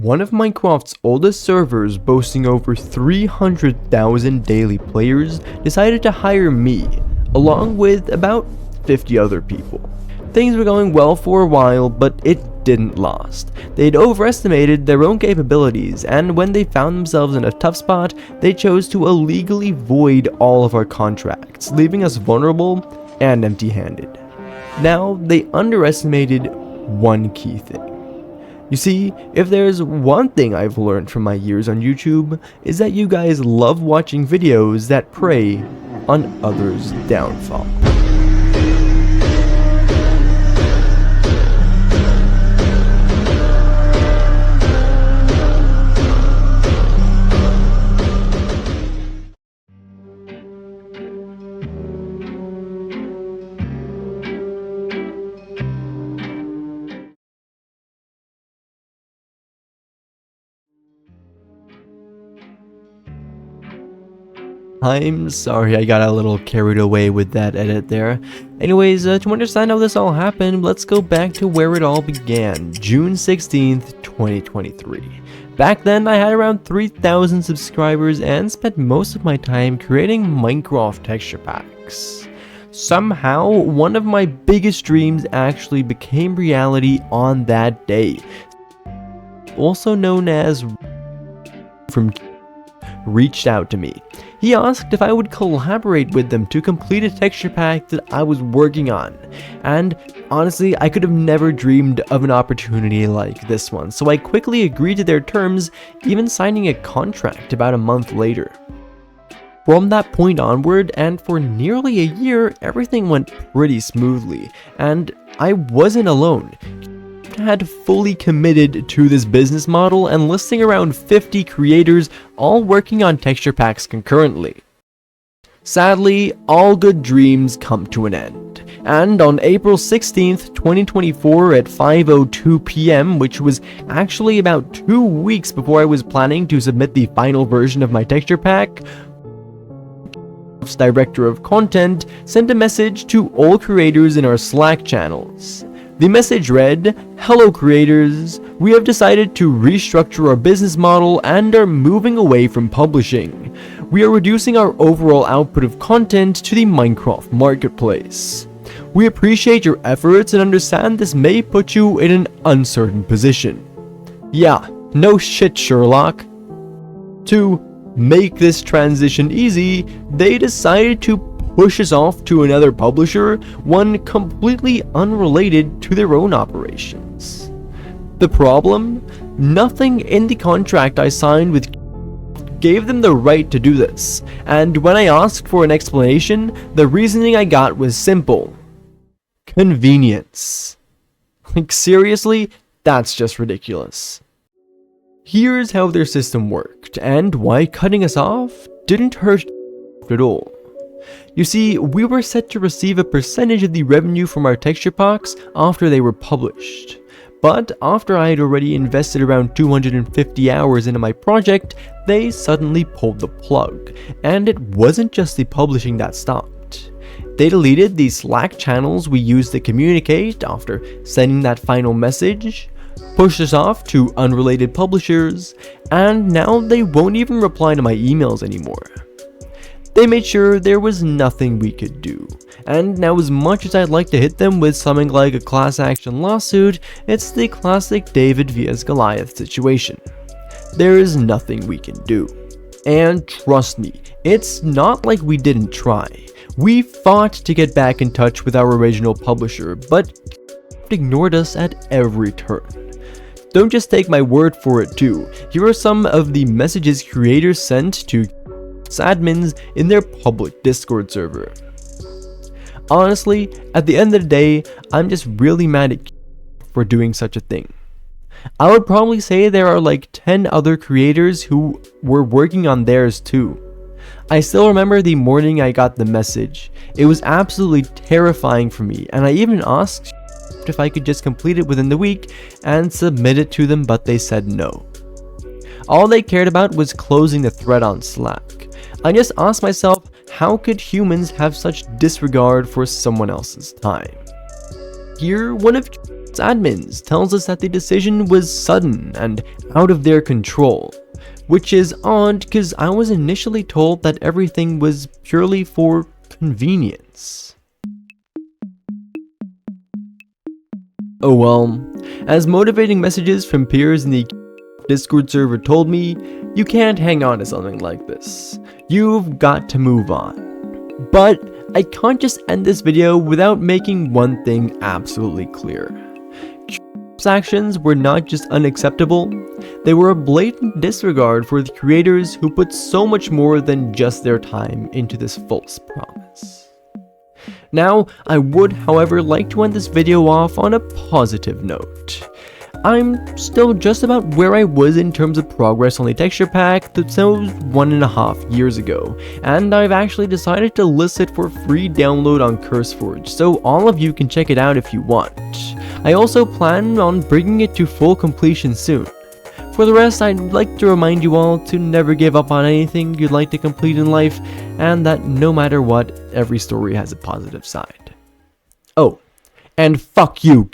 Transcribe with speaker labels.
Speaker 1: One of Minecraft's oldest servers, boasting over 300,000 daily players, decided to hire me, along with about 50 other people. Things were going well for a while, but it didn't last. They'd overestimated their own capabilities, and when they found themselves in a tough spot, they chose to illegally void all of our contracts, leaving us vulnerable and empty-handed. Now, they underestimated one key thing. You see, if there's one thing I've learned from my years on YouTube, is that you guys love watching videos that prey on others' downfall. I'm sorry, I got a little carried away with that edit there. Anyways, to understand how this all happened, let's go back to where it all began, June 16th, 2023. Back then, I had around 3,000 subscribers and spent most of my time creating Minecraft texture packs. Somehow, one of my biggest dreams actually became reality on that day, also known as from reached out to me. He asked if I would collaborate with them to complete a texture pack that I was working on, and honestly, I could have never dreamed of an opportunity like this one, so I quickly agreed to their terms, even signing a contract about a month later. From that point onward, and for nearly a year, everything went pretty smoothly, and I wasn't alone. Had fully committed to this business model and listing around 50 creators all working on texture packs concurrently. Sadly, all good dreams come to an end, and on April 16th, 2024 at 5:02 p.m., which was actually about 2 weeks before I was planning to submit the final version of my texture pack, Director of Content sent a message to all creators in our Slack channels. The message read, "Hello creators, we have decided to restructure our business model and are moving away from publishing. We are reducing our overall output of content to the Minecraft marketplace. We appreciate your efforts and understand this may put you in an uncertain position." Yeah, no shit, Sherlock. To make this transition easy, they decided to push us off to another publisher, one completely unrelated to their own operations. The problem? Nothing in the contract I signed with gave them the right to do this, and when I asked for an explanation, the reasoning I got was simple: convenience. Like, seriously? That's just ridiculous. Here's how their system worked, and why cutting us off didn't hurt at all. You see, we were set to receive a percentage of the revenue from our texture packs after they were published. But after I had already invested around 250 hours into my project, they suddenly pulled the plug. And it wasn't just the publishing that stopped. They deleted the Slack channels we used to communicate after sending that final message, pushed us off to unrelated publishers, and now they won't even reply to my emails anymore. They made sure there was nothing we could do, and now as much as I'd like to hit them with something like a class action lawsuit, it's the classic David vs. Goliath situation. There is nothing we can do. And trust me, it's not like we didn't try. We fought to get back in touch with our original publisher, but ignored us at every turn. Don't just take my word for it too. Here are some of the messages creators sent to admins in their public Discord server. Honestly, at the end of the day, I'm just really mad at for doing such a thing. I would probably say there are like 10 other creators who were working on theirs too. I still remember the morning I got the message. It was absolutely terrifying for me, and I even asked if I could just complete it within the week and submit it to them, but they said no. All they cared about was closing the thread on Slack. I just asked myself, how could humans have such disregard for someone else's time? Here, one of admins tells us that the decision was sudden and out of their control, which is odd because I was initially told that everything was purely for convenience. Oh well, as motivating messages from peers in the Discord server told me, you can't hang on to something like this. You've got to move on. But I can't just end this video without making one thing absolutely clear. Actions were not just unacceptable, they were a blatant disregard for the creators who put so much more than just their time into this false promise. Now, I would, however, like to end this video off on a positive note. I'm still just about where I was in terms of progress on the texture pack that was 1.5 years ago, and I've actually decided to list it for free download on CurseForge, so all of you can check it out if you want. I also plan on bringing it to full completion soon. For the rest, I'd like to remind you all to never give up on anything you'd like to complete in life, and that no matter what, every story has a positive side. Oh, and fuck you,